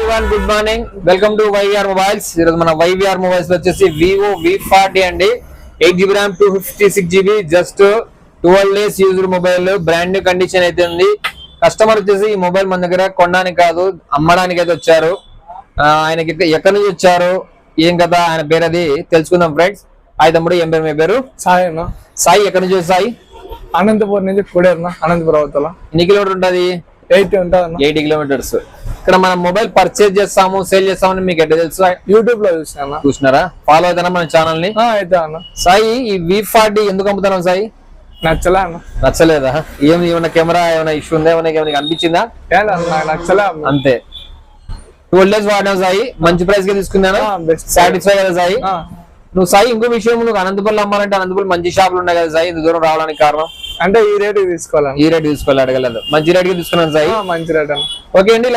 Everyone, good morning. Welcome to YVR mobiles. ఈరోజు మన YVR mobiles వచ్చేసి వివో V40 అండి. 8GB RAM 256GB, just 12 days used mobile, brand new condition అయితే ఉంది. Customer వచ్చేసి ఈ మొబైల్ మన దగ్గర కొనడానికి కాదు, అమ్మడానికి అయితే వచ్చారు. ఆయనకి ఎక్కడి నుంచి వచ్చారు, ఏం కదా, ఆయన పేరు అది తెలుసుకుందాం ఫ్రెండ్స్. హాయ్ తమ్ముడు, ఏం పేరు? మీ పేరు? సాయి అన్న. సాయి, ఎక్కడి నుంచి సాయి? అనంతపురం నుంచి కూడేరు, అనంతపురం అవతల. ఎన్ని కిలోమీటర్ ఉంటుంది? 80 ఉంటుంది. 80 kilometers. ఇక్కడ మనం మొబైల్ పర్చేజ్ చేస్తాము, సేల్ చేస్తామని మీకు ఎట్లా తెలుసు? యూట్యూబ్ లో చూసినారా? ఫాలో అవుతారా మన ఛానల్ ని? అయితే అన్న. సాయి, ఈ V40 ఎందుకు అమ్ముతున్నాం సాయి? నచ్చలే అన్న. నచ్చలేదా? ఏమైనా కెమెరా ఏమైనా ఇష్యూ ఉందా, ఏమైనా అనిపించిందా? నచ్చలే అంతే. 12 days వాడినావు సాయి, మంచి ప్రైస్ గా తీసుకున్నాను, సాటిస్ఫై కదా సాయి? నువ్వు సాయి, ఇంకో విషయం, నువ్వు అనంతపురం అమ్మాలంటే అనంతపురం మంచి షాపులు ఉన్నాయి కదా సాయి, ఇంత దూరం రావడానికి కారణం? అంటే ఈ రేట్ తీసుకోవాలి, ఈ రేట్ తీసుకోవాలి, అడగలేదు. మంచి రేట్ గా తీసుకున్నాను సాయి. మంచి రేట్ అన్న. ఓకే అండి.